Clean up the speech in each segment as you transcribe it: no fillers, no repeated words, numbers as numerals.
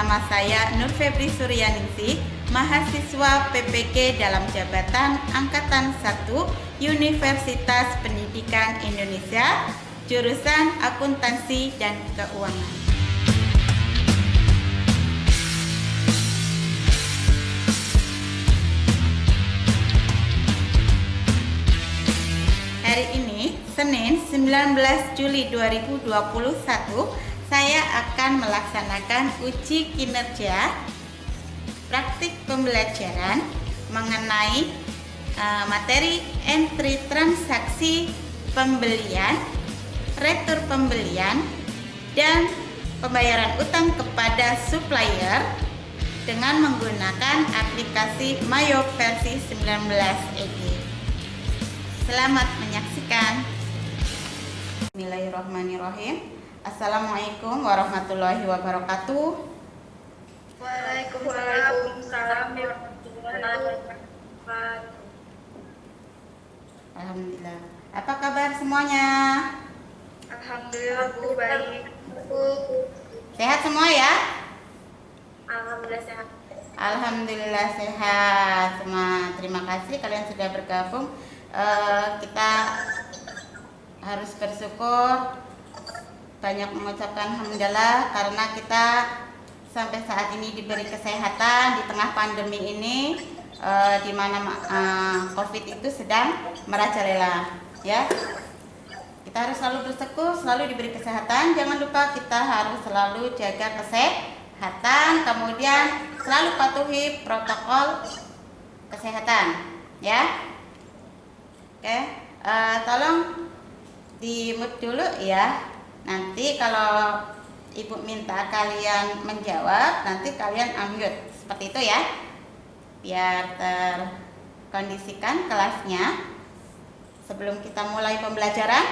Nama saya Nur Febri Suryaningsih, mahasiswa PPG dalam jabatan Angkatan 1 Universitas Pendidikan Indonesia, jurusan Akuntansi dan Keuangan. Hari ini, Senin 19 Juli 2021, saya akan melaksanakan uji kinerja praktik pembelajaran mengenai materi entry transaksi pembelian, retur pembelian, dan pembayaran utang kepada supplier dengan menggunakan aplikasi Mayo versi 19 ED. Selamat menyaksikan. Bismillahirrahmanirrahim. Assalamualaikum warahmatullahi wabarakatuh. Waalaikumsalam warahmatullahi wabarakatuh. Alhamdulillah. Apa kabar semuanya? Alhamdulillah Bu, baik. Sehat semua ya? Alhamdulillah sehat. Alhamdulillah sehat semua. Terima kasih kalian sudah bergabung. Kita harus bersyukur, banyak mengucapkan alhamdulillah karena kita sampai saat ini diberi kesehatan di tengah pandemi ini, di mana COVID itu sedang merajalela, ya. Kita harus selalu bersyukur, selalu diberi kesehatan. Jangan lupa kita harus selalu jaga kesehatan, kemudian selalu patuhi protokol kesehatan, ya. Oke, tolong di mute dulu ya. Nanti kalau Ibu minta kalian menjawab, nanti kalian unmute seperti itu ya, biar terkondisikan kelasnya. Sebelum kita mulai pembelajaran,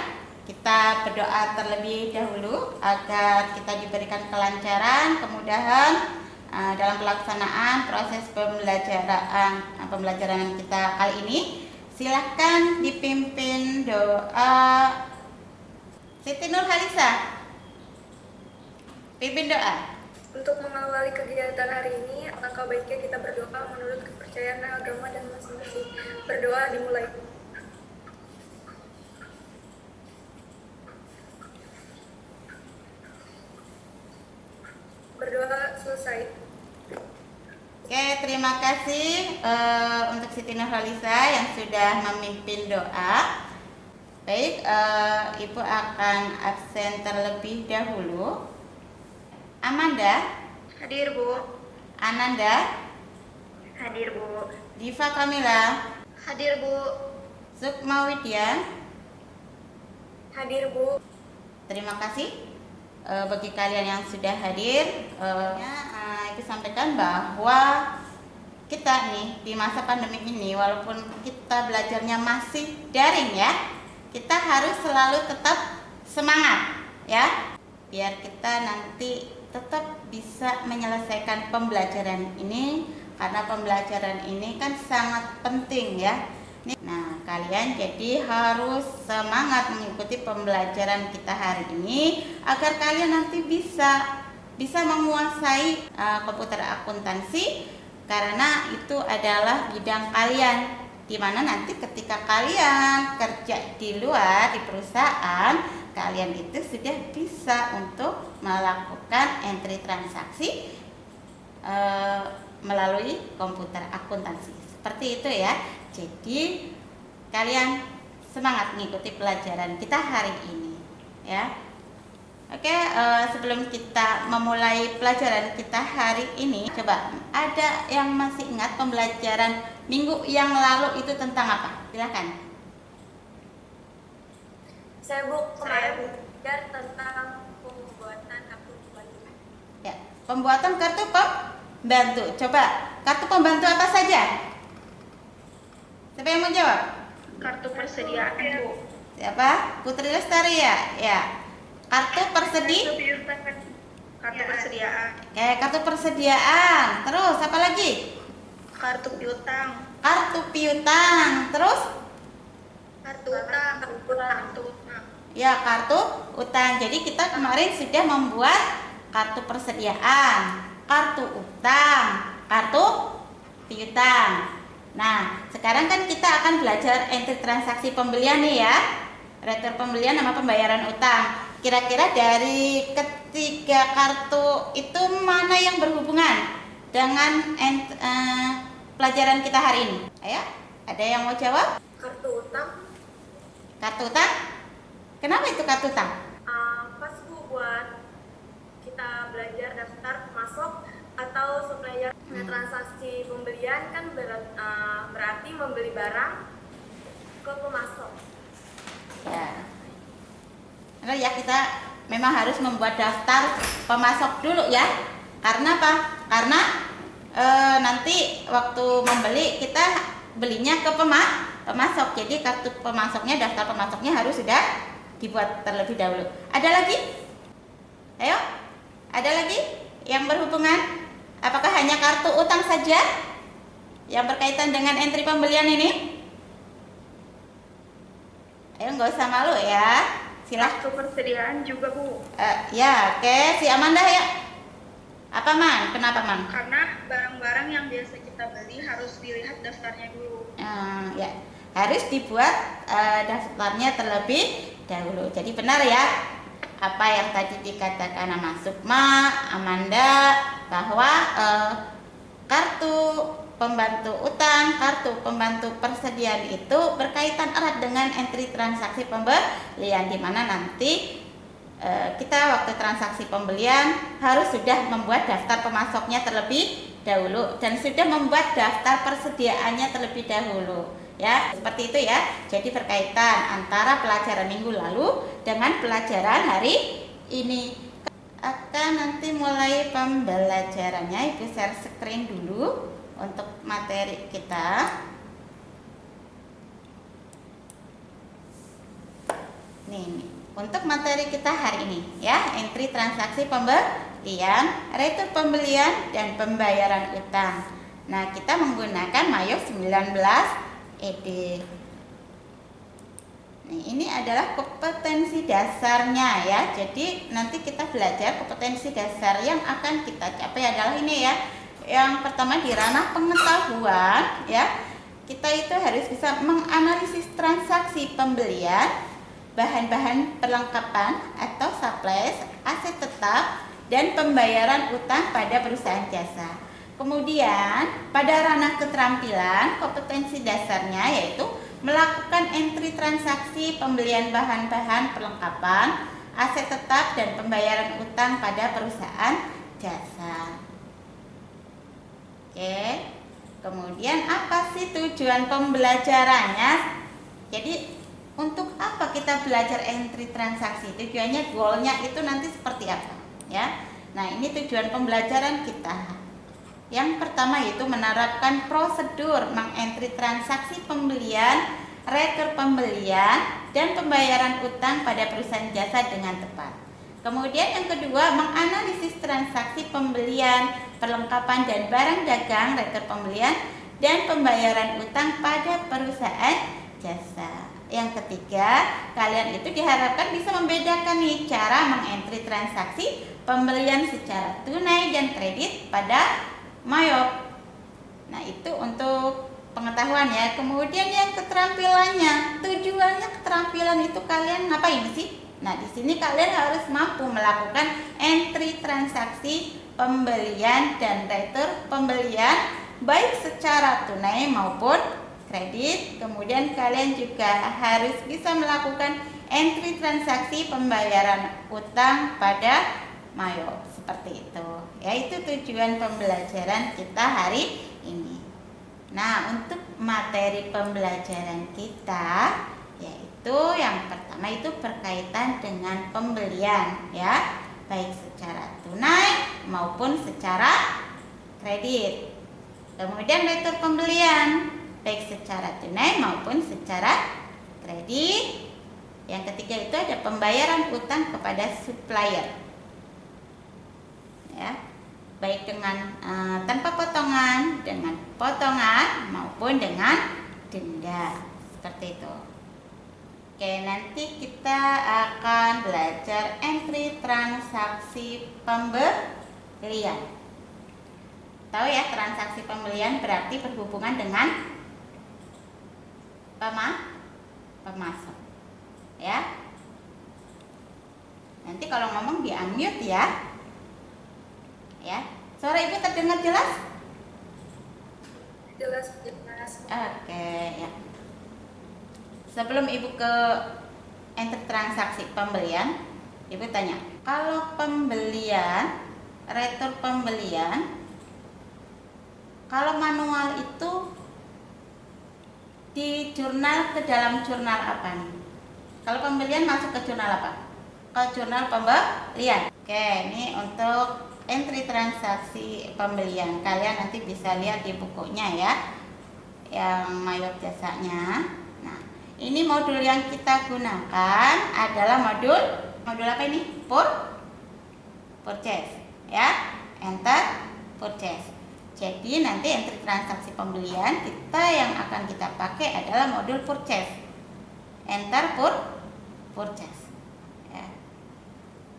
kita berdoa terlebih dahulu agar kita diberikan kelancaran, kemudahan dalam pelaksanaan proses pembelajaran kita kali ini. Silahkan dipimpin doa. Siti Nur Halisa, pimpin doa. Untuk mengawali kegiatan hari ini, alangkah baiknya kita berdoa menurut kepercayaan agama dan masing-masing. Berdoa dimulai. Berdoa selesai. Oke, terima kasih untuk Siti Nurhalisa yang sudah memimpin doa. Baik, Ibu akan absen terlebih dahulu. Amanda, Hadir Bu. Ananda, Hadir Bu. Diva Kamila, Hadir Bu. Sukma Widya. Hadir Bu. Terima kasih bagi kalian yang sudah hadir. Ibu sampaikan bahwa kita nih di masa pandemi ini, walaupun kita belajarnya masih daring ya, kita harus selalu tetap semangat ya, biar kita nanti tetap bisa menyelesaikan pembelajaran ini, karena pembelajaran ini kan sangat penting ya. Nah, kalian jadi harus semangat mengikuti pembelajaran kita hari ini agar kalian nanti bisa menguasai komputer akuntansi, karena itu adalah bidang kalian, di mana nanti ketika kalian kerja di luar di perusahaan, kalian itu sudah bisa untuk melakukan entry transaksi melalui komputer akuntansi. Seperti itu ya. Jadi kalian semangat mengikuti pelajaran kita hari ini ya. Oke, sebelum kita memulai pelajaran kita hari ini, coba ada yang masih ingat pembelajaran minggu yang lalu itu tentang apa? Silakan. Saya Bu, kemarin belajar tentang pembuatan kartu pembantu. Ya, pembuatan kartu pembantu. Coba, kartu pembantu apa saja? Siapa yang mau jawab? Kartu persediaan Bu. Siapa? Putri Lestari ya? Ya. Kartu persediaan. Kartu persediaan. Oke, kartu persediaan. Terus apa lagi? Kartu piutang. Kartu piutang. Terus? Kartu utang. Ya, kartu utang. Jadi kita kemarin sudah membuat kartu persediaan, kartu utang, kartu piutang. Nah, sekarang kan kita akan belajar entry transaksi pembelian nih ya. Retur pembelian sama pembayaran utang. Kira-kira dari ketiga kartu itu mana yang berhubungan dengan pelajaran kita hari ini? Ayo, ada yang mau jawab? Kartu utang. Kartu utang? Kenapa itu kartu utang? Pas Bu, buat kita belajar daftar pemasok atau supplier. Transaksi pembelian kan berarti membeli barang ke pemasok. Ya. Nah, ya kita memang harus membuat daftar pemasok dulu ya. Karena apa? Karena nanti waktu membeli kita belinya ke pemasok. Jadi kartu pemasoknya, daftar pemasoknya harus sudah dibuat terlebih dahulu. Ada lagi? Ayo, ada lagi yang berhubungan? Apakah hanya kartu utang saja yang berkaitan dengan entry pembelian ini? Ayo, nggak usah malu ya. Silahkan. Kartu persediaan juga Bu. Ya, oke. Si Amanda ya. Apa Man? Kenapa Man? Karena barang-barang yang biasa kita beli harus dilihat daftarnya dulu. Ya, harus dibuat daftarnya terlebih dahulu. Jadi benar ya apa yang tadi dikatakan sama Sukma, Amanda, bahwa kartu pembantu utang, kartu pembantu persediaan itu berkaitan erat dengan entry transaksi pembelian, di mana nanti kita waktu transaksi pembelian harus sudah membuat daftar pemasoknya terlebih dahulu dan sudah membuat daftar persediaannya terlebih dahulu. Ya, seperti itu ya. Jadi berkaitan antara pelajaran minggu lalu dengan pelajaran hari ini. Akan nanti mulai pembelajarannya, Ibu share screen dulu untuk materi kita. Nih, untuk materi kita hari ini ya, entry transaksi pembelian, retur pembelian dan pembayaran utang. Nah, kita menggunakan Mayo 19 ED. Nih, ini adalah kompetensi dasarnya ya. Jadi nanti kita belajar kompetensi dasar yang akan kita capai adalah ini ya. Yang pertama di ranah pengetahuan ya. Kita itu harus bisa menganalisis transaksi pembelian, bahan-bahan perlengkapan atau supplies, aset tetap dan pembayaran utang pada perusahaan jasa. Kemudian pada ranah keterampilan, kompetensi dasarnya yaitu melakukan entry transaksi pembelian bahan-bahan perlengkapan, aset tetap dan pembayaran utang pada perusahaan jasa. Oke. Kemudian apa sih tujuan pembelajarannya? Jadi untuk apa kita belajar entry transaksi? Tujuannya, goalnya itu nanti seperti apa ya? Nah, ini tujuan pembelajaran kita. Yang pertama yaitu menerapkan prosedur mengentry transaksi pembelian, retur pembelian, dan pembayaran utang pada perusahaan jasa dengan tepat. Kemudian yang kedua, menganalisis transaksi pembelian, perlengkapan dan barang dagang, retur pembelian, dan pembayaran utang pada perusahaan jasa. Yang ketiga, kalian itu diharapkan bisa membedakan nih cara mengentry transaksi pembelian secara tunai dan kredit pada Mayop. Nah, itu untuk pengetahuan ya. Kemudian yang keterampilannya, tujuannya keterampilan itu kalian ngapain sih? Nah, di sini kalian harus mampu melakukan entry transaksi pembelian dan retur pembelian baik secara tunai maupun kredit. Kemudian kalian juga harus bisa melakukan entry transaksi pembayaran utang pada Mayop, seperti itu. Ya, itu tujuan pembelajaran kita hari ini. Nah, untuk materi pembelajaran kita yaitu yang pertama itu berkaitan dengan pembelian ya, baik secara tunai maupun secara kredit. Kemudian retur pembelian baik secara tunai maupun secara kredit. Yang ketiga itu ada pembayaran utang kepada supplier ya, baik dengan tanpa potongan, dengan potongan maupun dengan denda, seperti itu. Oke, nanti kita akan belajar entry transaksi pembelian. Tahu ya, transaksi pembelian berarti berhubungan dengan pemasok. Ya. Nanti kalau ngomong di unmute ya. Ya. Suara Ibu terdengar jelas? Jelas. Oke, ya. Sebelum Ibu ke enter transaksi pembelian, Ibu tanya, kalau pembelian, retur pembelian, kalau manual itu di jurnal ke dalam jurnal apa nih? Kalau pembelian masuk ke jurnal apa? Ke jurnal pembelian. Oke, ini untuk entry transaksi pembelian. Kalian nanti bisa lihat di bukunya ya, yang Mayor jasanya. Nah, ini modul yang kita gunakan adalah modul apa ini? Purchase ya. Enter purchase. Jadi nanti entry transaksi pembelian kita yang akan kita pakai adalah modul purchase. Enter purchase. Ya.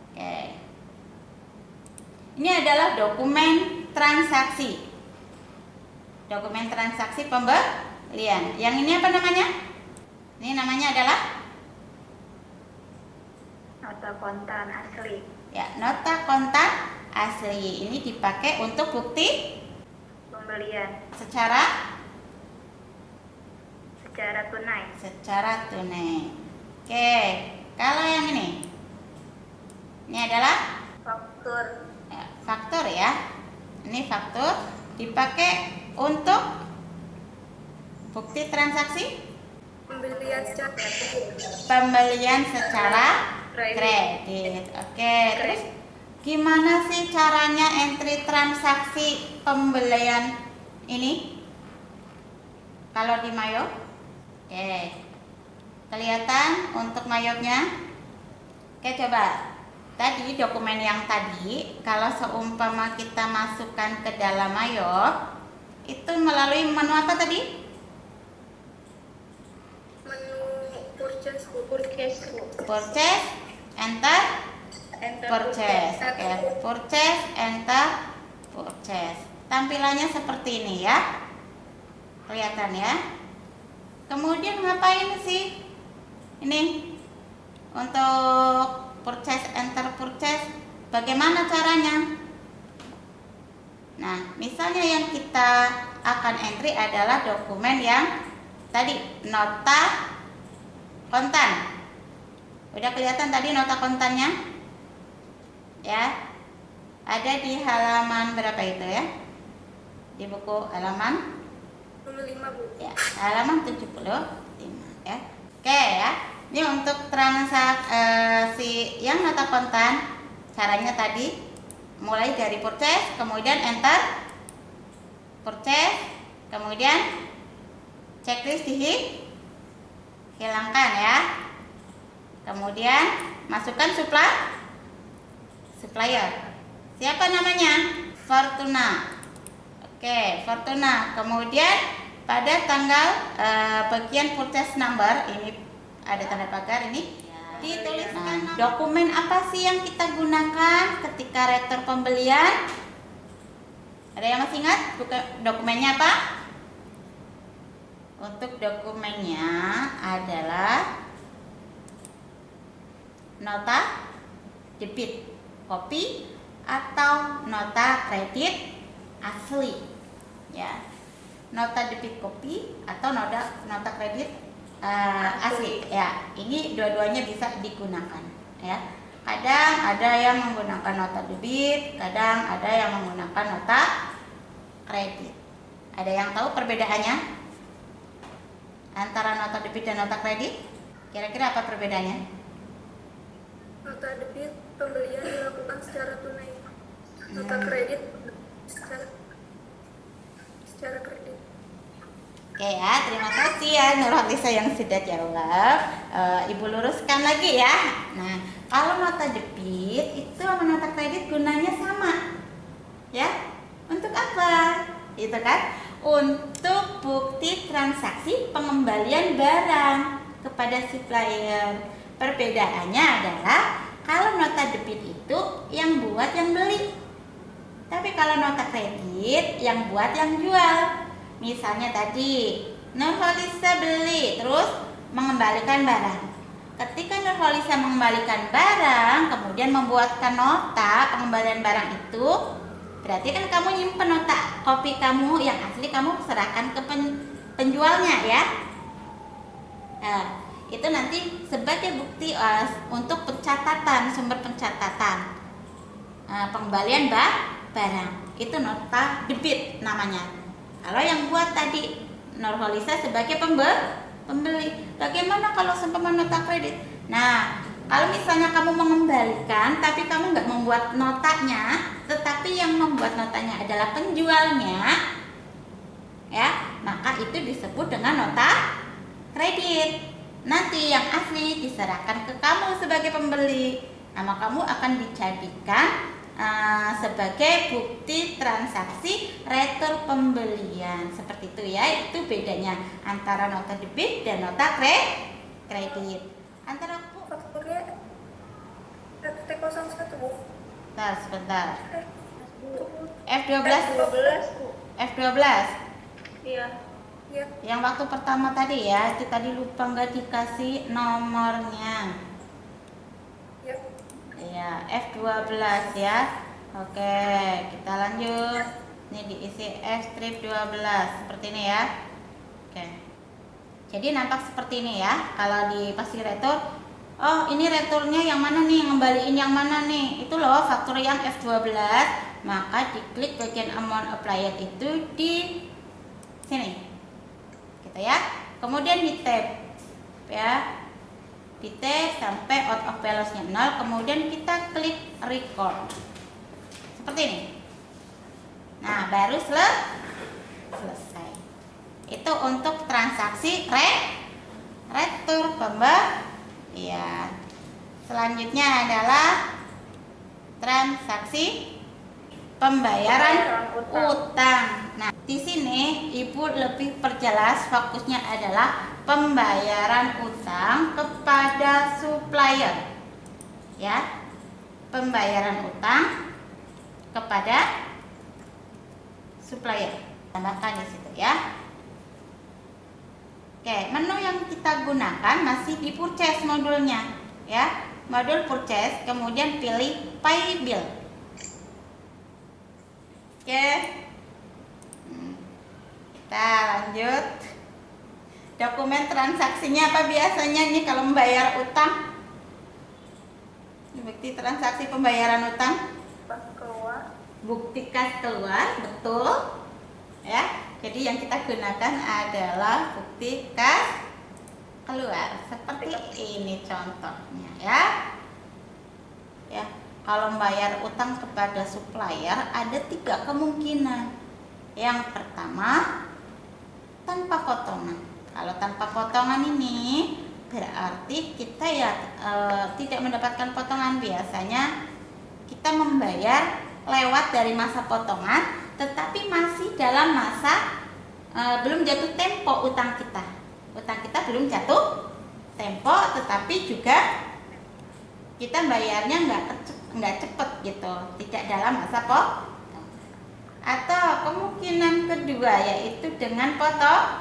Oke. Ini adalah dokumen transaksi. Dokumen transaksi pembelian. Yang ini apa namanya? Ini namanya adalah Nota kontan asli. ya, nota kontan asli. Ini dipakai untuk bukti Pembelian secara tunai. Oke, kalau yang ini adalah faktur ya. Ini faktur dipakai untuk bukti transaksi pembelian secara kredit. Oke, terus gimana sih caranya entry transaksi pembelian ini? Kalau di Mayo, oke, kelihatan untuk Mayopnya. Oke, coba. Tadi dokumen yang tadi, kalau seumpama kita masukkan ke dalam Mayop, itu melalui menu apa tadi? Menu purchase, enter purchase. Oke, purchase, enter purchase. Tampilannya seperti ini ya. Kelihatan ya. Kemudian ngapain sih? Ini untuk purchase, enter purchase, bagaimana caranya? Nah, misalnya yang kita akan entry adalah dokumen yang tadi, nota kontan. Udah kelihatan tadi nota kontannya? Ya, ada di halaman berapa itu ya? Di buku halaman 5, Bu. ya, halaman 75 ya. Oke ya. Ini untuk transaksi yang nota kontan, caranya tadi mulai dari purchase, kemudian enter purchase, kemudian checklist dihilangkan ya. Kemudian masukkan supplier. Siapa namanya? Fortuna. Oke, Fortuna. Kemudian pada tanggal bagian purchase number ini ada tanda pagar ini dituliskan. Nah, dokumen apa sih yang kita gunakan ketika retur pembelian? Ada yang masih ingat dokumennya apa? Untuk dokumennya adalah nota debit kopi atau nota kredit asli ya. Nota debit kopi atau nota kredit asli ya. Ini dua-duanya bisa digunakan ya. Kadang ada yang menggunakan nota debit, kadang ada yang menggunakan nota kredit. Ada yang tahu perbedaannya antara nota debit dan nota kredit? Kira-kira apa perbedaannya? Nota debit pembelian dilakukan secara tunai. Nota kredit secara kredit. Oke ya, terima kasih ya Nurhalisa yang sudah jawab. Ibu luruskan lagi ya. Nah, kalau nota debit itu sama nota kredit gunanya sama. Ya, untuk apa? Itu kan untuk bukti transaksi pengembalian barang kepada supplier. Perbedaannya adalah kalau nota debit itu yang buat yang beli. Tapi kalau nota kredit yang buat yang jual. Misalnya tadi Nurholisa beli terus mengembalikan barang. Ketika Nurholisa mengembalikan barang, kemudian membuatkan nota pengembalian barang itu, berarti kan kamu nyimpen nota kopi kamu yang asli, kamu serahkan ke penjualnya ya. Nah, itu nanti sebagai bukti untuk pencatatan, sumber pencatatan pengembalian barang. Itu nota debit namanya. Kalau yang buat tadi Nurholisa sebagai pembeli. Bagaimana kalau seumpama nota kredit? Nah, kalau misalnya kamu mengembalikan tapi kamu nggak membuat notanya, tetapi yang membuat notanya adalah penjualnya, ya, maka itu disebut dengan nota kredit. Nanti yang asli diserahkan ke kamu sebagai pembeli. Nama kamu akan dijadikan sebagai bukti transaksi retur pembelian. Seperti itu ya. Itu bedanya antara nota debit dan nota kredit. Antara fakturnya T01 Bu. Sebentar. F12. F12. Iya. Yang waktu pertama tadi ya, itu tadi lupa nggak dikasih nomornya. Ya, F12 ya. Oke, kita lanjut. Ini diisi F strip 12 seperti ini ya. Oke. Jadi nampak seperti ini ya. Kalau di pasti retur, oh ini returnya yang mana nih, ngembaliin yang mana nih? Itu loh faktur yang F12. Maka diklik bagian amount applied itu di sini. Gitu ya. Kemudian di tab ya. Di tab sampai out of balance-nya 0, kemudian kita klik record. Seperti ini. Nah, baru selesai. Itu untuk transaksi retur pembelian. Selanjutnya adalah transaksi pembayaran utang. Nah, di sini Ibu lebih perjelas, fokusnya adalah pembayaran utang kepada supplier. Ya. Pembayaran utang kepada supplier. Tambahkan di situ ya. Oke, menu yang kita gunakan masih di purchase modulnya ya. Modul purchase, kemudian pilih pay bill. Oke. Kita lanjut. Dokumen transaksinya apa biasanya nih kalau membayar utang? Bukti transaksi pembayaran utang. Bukti kas keluar, betul. Ya. Jadi yang kita gunakan adalah bukti kas keluar. Seperti ini contohnya ya. Ya. Kalau membayar utang kepada supplier ada 3 kemungkinan. Yang pertama, tanpa potongan. Kalau tanpa potongan ini berarti kita ya tidak mendapatkan potongan. Biasanya kita membayar lewat dari masa potongan, tetapi masih dalam masa belum jatuh tempo utang kita. Utang kita belum jatuh tempo, tetapi juga kita bayarnya nggak cepet gitu, tidak dalam masa potongan. Atau kemungkinan kedua yaitu dengan potongan.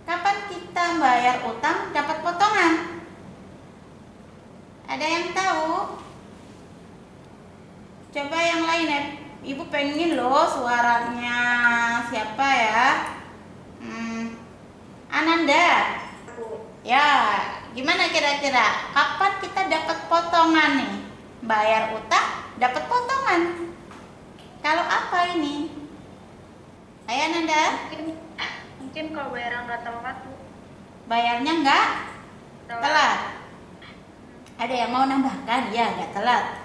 Kapan kita bayar utang dapat potongan? Ada yang tahu? Coba yang lain ya. Ibu pengen loh suaranya siapa ya? Ananda. Ya, gimana kira-kira? Kapan kita dapat potongan nih? Bayar utang dapat potongan. Kalau apa ini? Ayo Ananda. Mungkin kalau bayarnya nggak telat Bu. Bayarnya nggak telat. Ada yang mau nambahkan? Ya, nggak telat.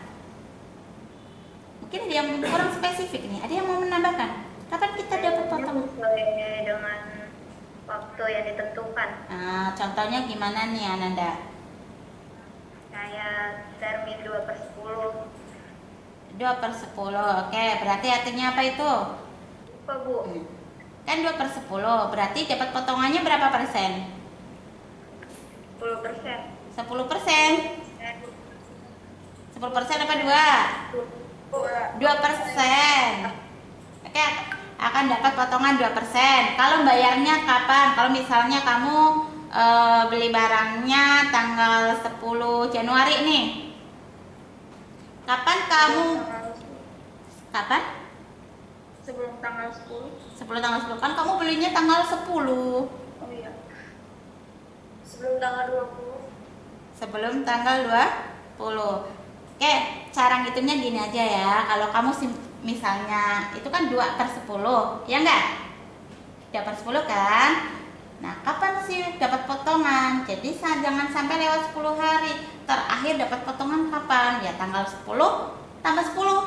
Mungkin ada yang kurang spesifik nih. Ada yang mau menambahkan? Kapan kita dapat potongan? Sesuai dengan waktu yang ditentukan. Nah, contohnya gimana nih Ananda? Kayak termin 2/10. 2/10. Oke, berarti artinya apa itu? Apa Bu? Kan 2/10, berarti dapat potongannya berapa persen? 10%. 10%. 10% apa 2? 2%. Oke, akan dapat potongan 2%. Kalau bayarnya kapan? Kalau misalnya kamu beli barangnya tanggal 10 Januari nih. Kapan kamu? Kapan? Sebelum tanggal 10. Sebelum tanggal 10. Kan kamu belinya tanggal 10. Oh iya. Sebelum tanggal 20. Sebelum tanggal 20. Oke, cara ngitungnya gini aja ya. Kalau kamu misalnya itu kan 2/10, ya enggak? 2/10 kan? Nah, kapan sih dapat potongan? Jadi jangan sampai lewat 10 hari. Terakhir dapat potongan kapan? Ya tanggal 10 tambah 10.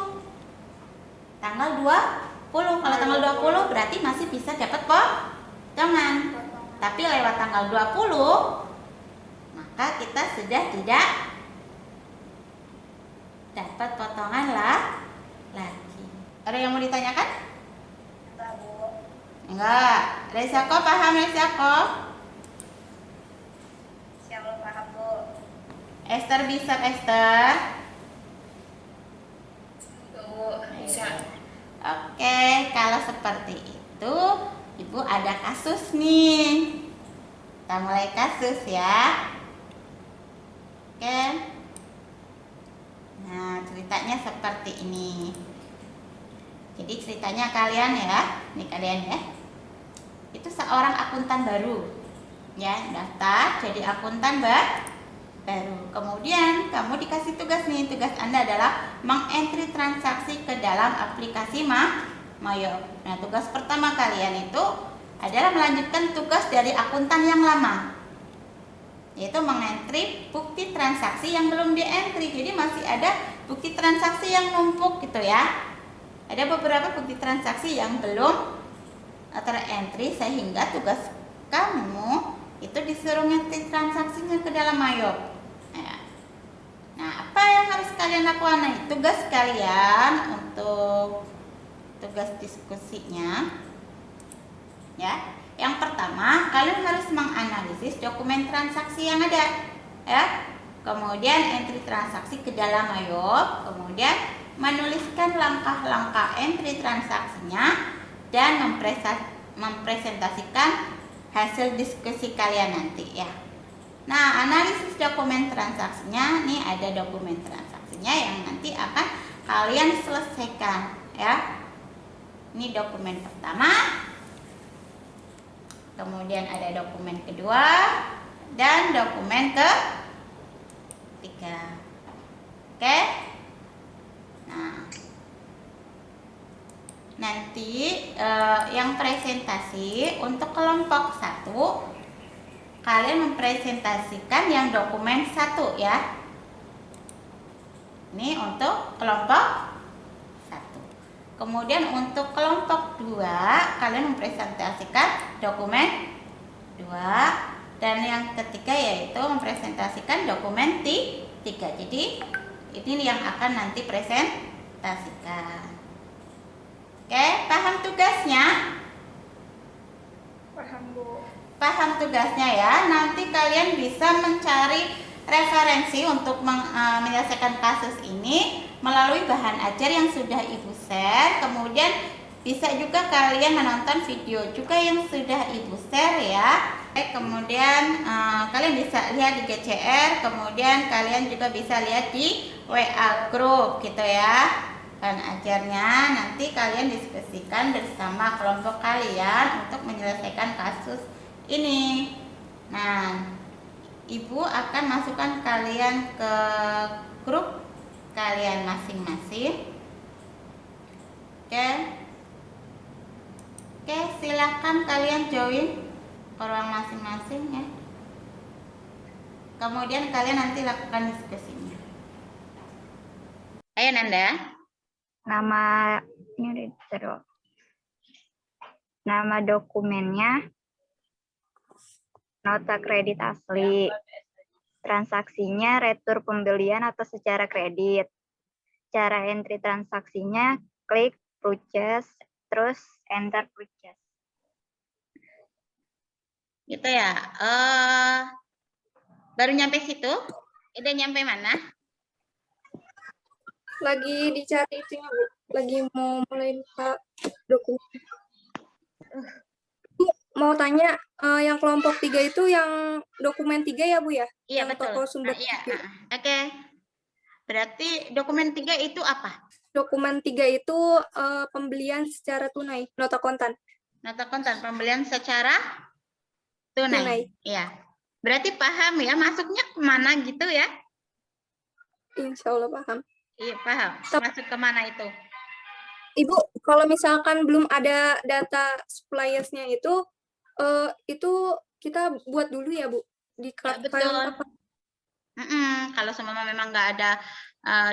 Tanggal 20. Kalau tanggal 20 berarti masih bisa dapat potongan. Tapi lewat tanggal 20 maka kita sudah tidak dapat potongan lagi. Ada yang mau ditanyakan? Enggak, Bu. Enggak. Resako paham, Resako? Siapa paham, Bu? Esther bisa, Esther? Bu, bisa. Oke, kalau seperti itu, Ibu ada kasus nih. Kita mulai kasus ya. Oke. Nah, ceritanya seperti ini. Jadi ceritanya kalian ya, nih kalian ya. Itu seorang akuntan baru. Ya, daftar jadi akuntan baru. Kemudian kamu dikasih tugas nih. Tugas Anda adalah mengentry transaksi ke dalam aplikasi Mayo. Nah, tugas pertama kalian itu adalah melanjutkan tugas dari akuntan yang lama, yaitu mengentry bukti transaksi yang belum di-entry. Jadi masih ada bukti transaksi yang numpuk gitu ya. Ada beberapa bukti transaksi yang belum ter-entry sehingga tugas kamu itu disuruh ngentry transaksinya ke dalam Mayo. Nah, apa yang harus kalian lakukan? Nah, tugas kalian untuk tugas diskusinya ya. Yang pertama, kalian harus menganalisis dokumen transaksi yang ada ya. Kemudian entry transaksi ke dalam Mayo, kemudian menuliskan langkah-langkah entry transaksinya dan mempresentasikan hasil diskusi kalian nanti ya. Nah, analisis dokumen transaksinya, nih ada dokumen transaksinya yang nanti akan kalian selesaikan ya. Ini dokumen pertama, kemudian ada dokumen kedua dan dokumen ketiga. Oke. Nah, nanti yang presentasi untuk kelompok 1, kalian mempresentasikan yang dokumen 1 ya. Ini untuk kelompok 1. Kemudian untuk kelompok 2, kalian mempresentasikan dokumen 2. Dan yang ketiga yaitu mempresentasikan dokumen 3. Jadi ini yang akan nanti presentasikan. Oke, paham tugasnya? Paham, Bu. Paham tugasnya ya. Nanti kalian bisa mencari referensi untuk menyelesaikan kasus ini melalui bahan ajar yang sudah Ibu share. Kemudian bisa juga kalian menonton video juga yang sudah Ibu share ya. Kemudian kalian bisa lihat di GCR. Kemudian kalian juga bisa lihat di WA group gitu ya. Bahan ajarnya nanti kalian diskusikan bersama kelompok kalian untuk menyelesaikan kasus ini. Nah, Ibu akan masukkan kalian ke grup kalian masing-masing. Oke. Oke, silakan kalian join ke ruang masing-masing ya. Kemudian kalian nanti lakukan diskusinya. Ayo Nanda. Nama ini udah ditaruh. Nama dokumennya nota kredit asli. Transaksinya retur pembelian atau secara kredit. Cara entry transaksinya klik purchase terus enter purchase. Gitu ya. Baru nyampe situ? Udah nyampe mana? Lagi dicari itunya, Bu. Lagi mau mulai buka dokumen. Bu, mau tanya, yang kelompok 3 itu yang dokumen 3 ya, Bu ya? Iya, Yang betul. toko sumber Iya. video. Oke. Berarti dokumen 3 itu apa? Dokumen 3 itu pembelian secara tunai, nota kontan. Nota kontan pembelian secara tunai. Tunai. Iya. Berarti paham ya masuknya kemana gitu ya? Insya Allah paham. Iya, paham. Masuk kemana itu? Ibu, kalau misalkan belum ada data suppliersnya itu kita buat dulu ya, Bu? Di Ya, file betul. apa? Kalau semua memang nggak ada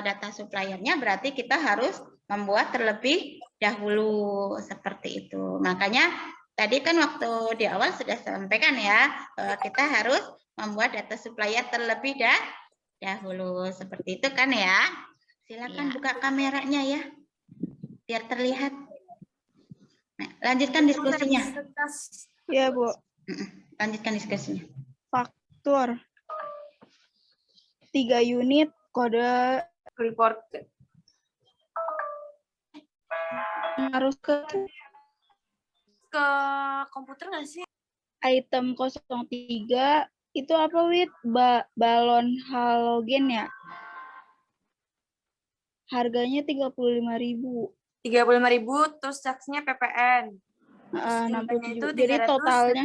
data suppliernya, berarti kita harus membuat terlebih dahulu seperti itu. Makanya tadi kan waktu di awal sudah sampaikan ya, kita harus membuat data supplier terlebih dahulu seperti itu kan ya. Silakan buka kameranya ya, biar terlihat. Nah, lanjutkan diskusinya. Ya, Bu. Lanjutkan diskusinya. Faktur. 3 unit kode Report. harus ke Komputer nggak sih? item 03 itu apa, Wit? Balon halogen ya? Harganya 35.000. 35.000, terus taksnya PPN. Jumlahnya itu 67. Jadi totalnya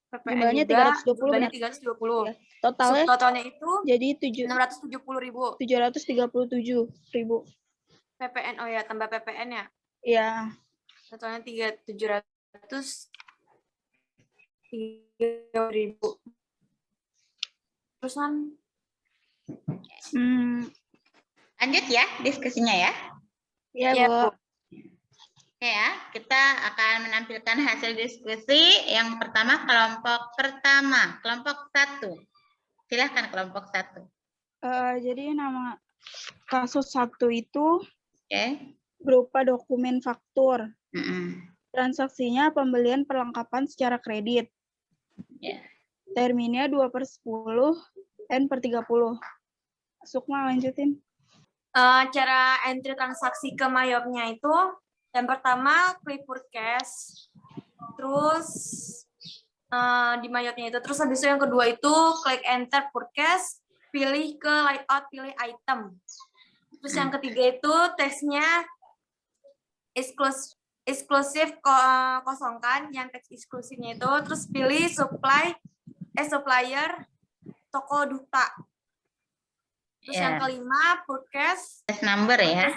jumlahnya 320 benar. 320. Ya, totalnya Totalnya itu jadi 670.000. 737.000. PPN, oh ya, tambah PPN ya. Ya. Totalnya 703.000. Terusan Lanjut ya diskusinya ya. Ya, ya, Bu. Bu. Oke ya, kita akan menampilkan hasil diskusi. Yang pertama kelompok pertama, kelompok 1. Silahkan kelompok 1. Jadi nama kasus 1 itu berupa dokumen faktur. Transaksinya pembelian perlengkapan secara kredit. Terminnya 2/10 N/30. Sukma lanjutin. Cara entry transaksi ke Mayopnya itu, yang pertama klik purchase, terus di Mayopnya itu, terus habis itu yang kedua itu klik enter purchase, pilih ke layout, pilih item. Terus yang ketiga itu teksnya eksklusif kosongkan, yang teks eksklusifnya itu, terus pilih supplier toko duta. Terus yang kelima, purchase number ya.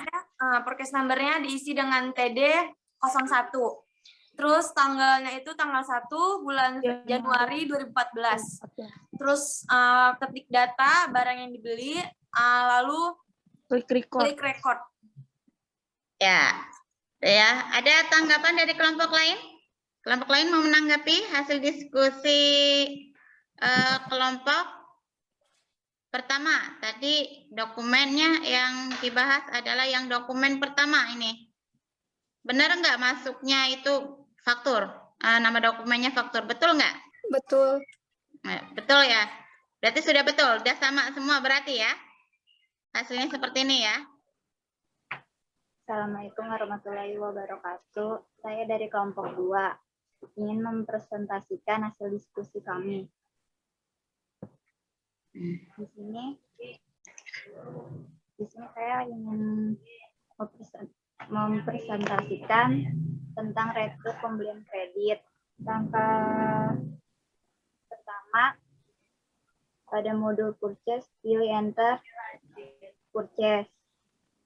Purchase numbernya diisi dengan TD 01. Terus tanggalnya itu tanggal 1 bulan Januari 2014. Terus ketik data barang yang dibeli, lalu klik record. Ya. Ada tanggapan dari kelompok lain? Kelompok lain mau menanggapi hasil diskusi kelompok pertama. Tadi dokumennya yang dibahas adalah yang dokumen pertama ini. Benar nggak masuknya itu faktur? Nama dokumennya faktur, betul nggak? Betul. Betul ya. Berarti sudah betul, sudah sama semua berarti ya. Hasilnya seperti ini ya. Assalamualaikum warahmatullahi wabarakatuh. Saya dari kelompok 2 ingin mempresentasikan hasil diskusi kami. Di sini saya ingin mempresentasikan tentang retur pembelian kredit. Langkah pertama, pada modul purchase, pilih enter purchase.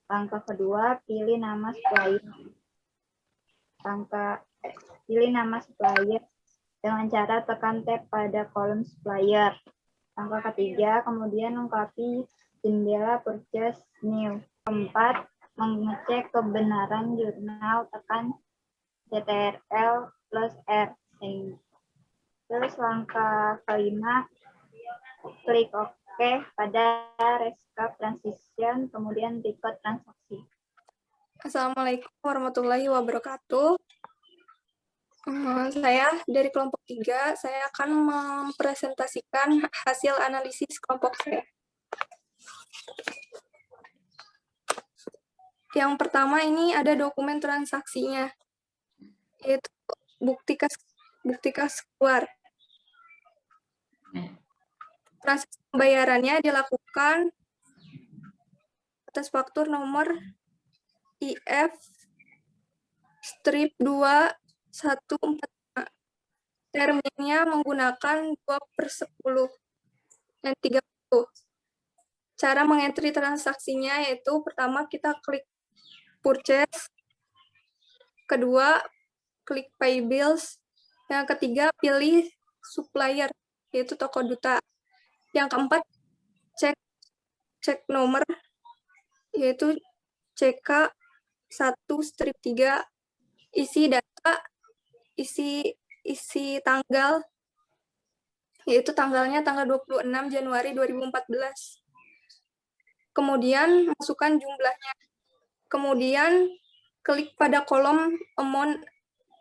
Langkah kedua, pilih nama supplier. Pilih nama supplier dengan cara tekan tab pada kolom supplier. Langkah ketiga, kemudian lengkapi jendela purchase new. Keempat, mengecek kebenaran jurnal, tekan Ctrl+R. Terus langkah kelima, klik OK pada rescape transition, kemudian record transaksi. Assalamualaikum warahmatullahi wabarakatuh. Saya dari kelompok 3, saya akan mempresentasikan hasil analisis kelompok saya. Yang pertama ini ada dokumen transaksinya, yaitu bukti kas keluar. Transaksi pembayarannya dilakukan atas faktur nomor IF strip 2145. Terminnya menggunakan 2/10 dan 30. Cara mengentry transaksinya yaitu pertama kita klik purchase, kedua klik pay bills, yang ketiga pilih supplier yaitu toko duta. Yang keempat cek nomor yaitu CK 1/3, isi data, isi tanggal yaitu tanggalnya tanggal 26 Januari 2014. Kemudian masukkan jumlahnya. Kemudian klik pada kolom amount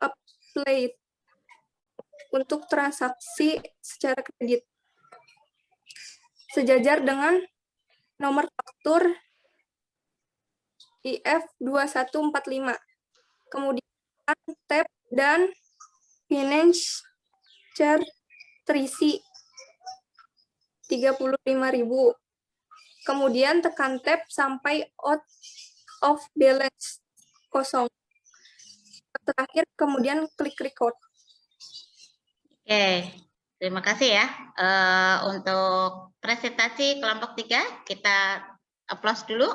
applied untuk transaksi secara kredit. Sejajar dengan nomor faktur IF 2145. Kemudian tab dan finance charge terisi 35.000. Kemudian tekan tab sampai out of balance kosong. Terakhir kemudian klik record. Oke, terima kasih ya. Untuk presentasi kelompok 3 kita applause dulu.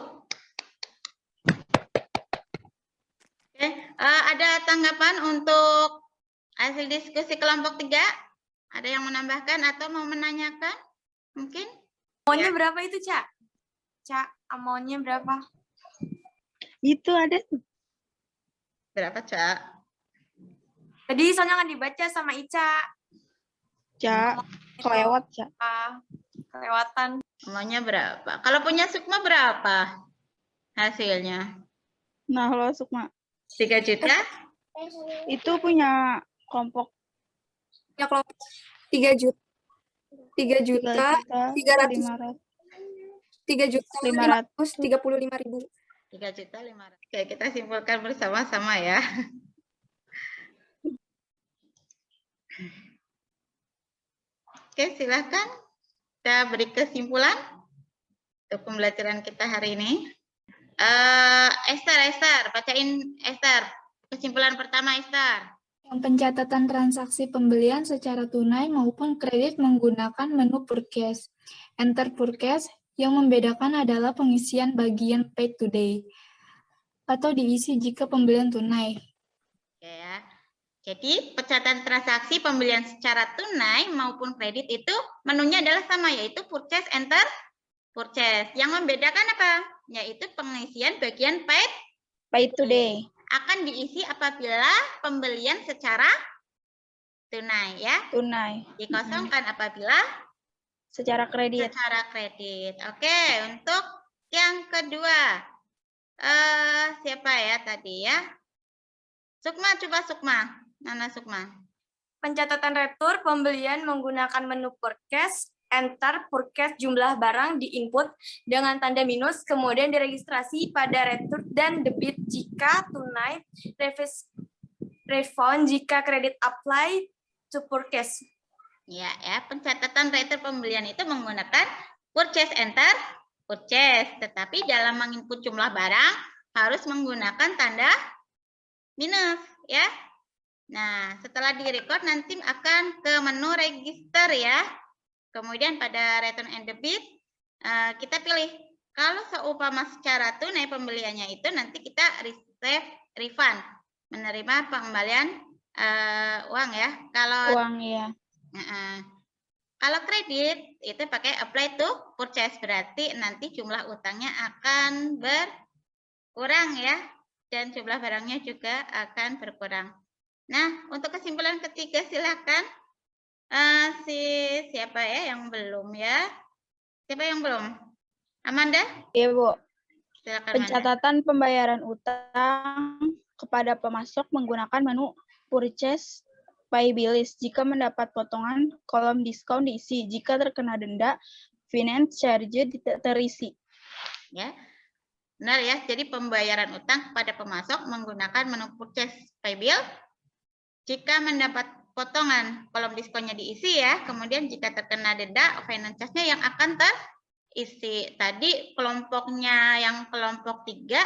Oke, ada tanggapan untuk hasil diskusi kelompok 3? Ada yang menambahkan atau mau menanyakan? Mungkin? Amount-nya berapa itu, Cak? Cak, amount-nya berapa? Itu ada tuh. Berapa, Cak? Tadi soalnya nggak dibaca sama Ica. Cak, kelewat, Cak. Kelewatan. Amount-nya berapa? Kalau punya Sukma berapa hasilnya? Nah, lo Sukma. 3 juta? Itu punya kelompok Ya kelompok 3 juta. 3 juta 300 3.535.000. 3.500.000. Oke, kita simpulkan bersama-sama ya. Oke, silakan kita beri kesimpulan untuk pembelajaran kita hari ini. Esther, bacain Esther. Kesimpulan pertama, Esther. Pencatatan transaksi pembelian secara tunai maupun kredit menggunakan menu purchase. Enter purchase, yang membedakan adalah pengisian bagian paid today atau diisi jika pembelian tunai. Oke ya. Jadi pencatatan transaksi pembelian secara tunai maupun kredit itu menunya adalah sama, yaitu purchase, enter purchase. Yang membedakan apa? Yaitu pengisian bagian paid today akan diisi apabila pembelian secara tunai ya. tunai. Dikosongkan apabila Secara kredit. Oke, untuk yang kedua. Siapa ya tadi ya? Sukma, coba Sukma. Nana Sukma. Pencatatan retur pembelian menggunakan menu purchase, enter purchase jumlah barang di input dengan tanda minus, kemudian diregistrasi pada retur dan debit jika tunai, refund jika kredit apply to purchase. Ya, pencatatan retur pembelian itu menggunakan purchase, enter purchase, tetapi dalam menginput jumlah barang harus menggunakan tanda minus ya. Nah, setelah direcord nanti akan ke menu register ya. Kemudian pada return and debit kita pilih. Kalau seumpama secara tunai pembeliannya itu nanti kita receive refund, menerima pengembalian uang ya. Kalau Uang ya. Kalau kredit itu pakai apply to purchase, berarti nanti jumlah utangnya akan berkurang ya, dan jumlah barangnya juga akan berkurang. Nah, untuk kesimpulan ketiga silakan siapa ya yang belum ya? Siapa yang belum? Amanda? Iya, Bu. Silakan. Pencatatan pembayaran utang kepada pemasok menggunakan menu purchase pay bills. Jika mendapat potongan, kolom diskon diisi. Jika terkena denda, finance charge terisi. Ya. Benar ya? Jadi pembayaran utang kepada pemasok menggunakan menu purchase by bill. Jika mendapat potongan, kolom diskonnya diisi ya. Kemudian jika terkena denda, finance charge-nya yang akan terisi. Tadi kelompoknya yang kelompok 3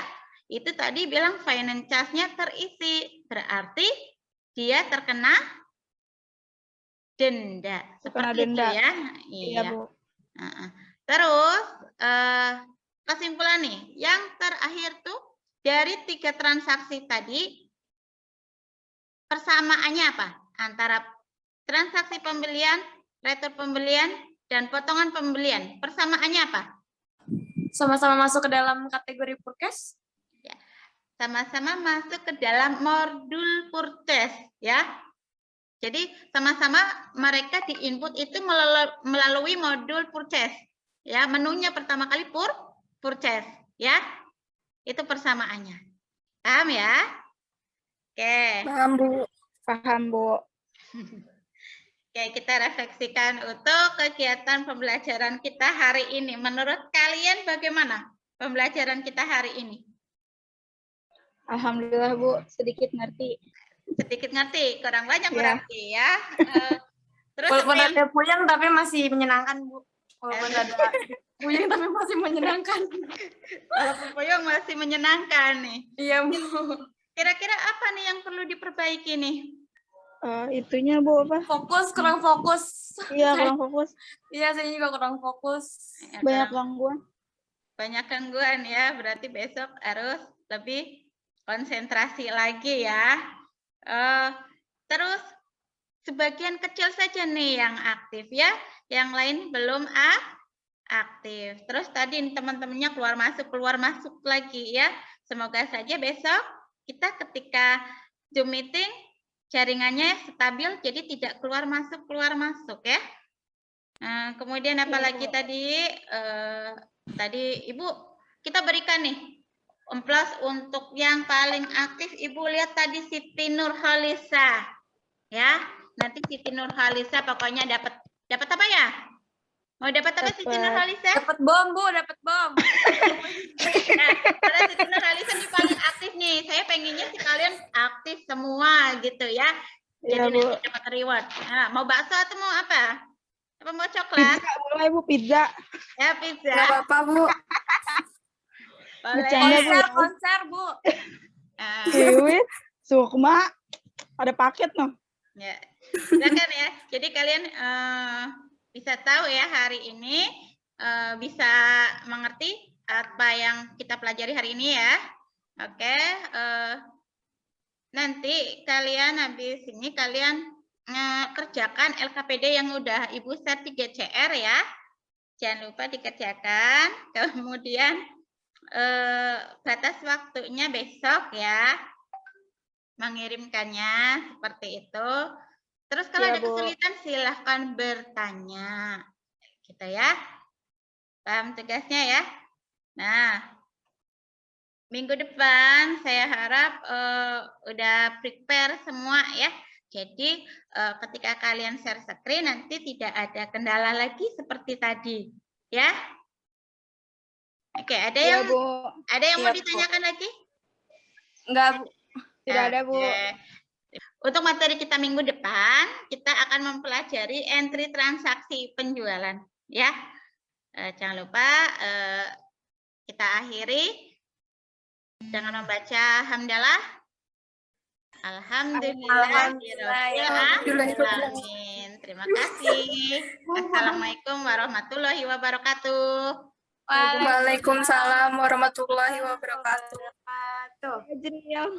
itu tadi bilang finance charge-nya terisi. Berarti dia terkena denda. Seperti denda. itu ya. Iya, Bu. Terus kesimpulan nih, yang terakhir tuh dari 3 transaksi tadi persamaannya apa? Antara transaksi pembelian, retur pembelian, dan potongan pembelian. Persamaannya apa? Sama-sama masuk ke dalam kategori purchase. Ya, sama-sama masuk ke dalam modul purchase ya. Jadi sama-sama mereka di-input itu melalui modul purchase. Ya, menunya pertama kali purchase ya. Itu persamaannya. Paham ya? Oke. Paham, Bu. Paham, Bu. Oke, kita refleksikan untuk kegiatan pembelajaran kita hari ini. Menurut kalian bagaimana pembelajaran kita hari ini? Alhamdulillah, Bu. Sedikit ngerti. Sedikit ngerti, kurang banyak Ya. berarti ya. Terus Walaupun apa yang- ada puyeng tapi masih menyenangkan, Bu. Walaupun ada puyeng tapi masih menyenangkan. walaupun puyeng masih menyenangkan nih. Iya, Bu. Kira-kira apa nih yang perlu diperbaiki nih? Itunya, Bu, apa? Kurang fokus. Iya, kurang fokus. Iya, saya juga kurang fokus. Ya, Banyak kurang- gangguan. banyak gangguan ya, berarti besok harus lebih konsentrasi lagi ya. Terus sebagian kecil saja nih yang aktif ya, yang lain belum aktif. Terus tadi teman-temannya keluar masuk lagi ya. Semoga saja besok kita ketika Zoom meeting jaringannya stabil, jadi tidak keluar masuk ya. Kemudian apalagi tadi Ibu kita berikan nih amplas untuk yang paling aktif. Ibu lihat tadi Siti Nurhalisa ya. Nanti Siti Nurhalisa pokoknya dapat apa ya? Mau dapat apa Siti Nurhalisa? Dapat bom, Bu, dapat bom. Nah, karena Siti Nurhalisa ini paling aktif nih. Saya pengennya sih kalian aktif semua gitu ya. Iya, Jadi Bu. nanti dapat reward. Nah, mau bakso atau mau apa? Apa mau coklat? Pizza, boleh, Bu, pizza. Ya pizza. Nggak apa-apa, Bu. Boleh. Bercanda, Bu. Konser, Bu. Nah, Dewi, Sukma. Ada paket, noh. ya. Silakan ya. Jadi kalian bisa tahu ya hari ini bisa mengerti apa yang kita pelajari hari ini ya. Oke. Nanti kalian habis ini kalian kerjakan LKPD yang udah Ibu share 3CR ya. Jangan lupa dikerjakan. Kemudian batas waktunya besok ya. Mengirimkannya seperti itu. Terus kalau Ya, ada Bu. kesulitan silahkan bertanya. Gitu ya. Paham tugasnya ya? Nah, minggu depan saya harap udah prepare semua ya. Jadi ketika kalian share screen nanti tidak ada kendala lagi seperti tadi, ya. Oke, ada Iya, yang Bu. mau Iya, Bu. ditanyakan lagi? Enggak, Bu. Tidak ada, Bu. Oke. Untuk materi kita minggu depan, kita akan mempelajari entry transaksi penjualan, ya. Jangan lupa kita akhiri dengan membaca hamdalah. Alhamdulillahirobbilalamin. Terima kasih. Assalamualaikum warahmatullahi wabarakatuh. Waalaikumsalam warahmatullahi wabarakatuh. Ajriyam.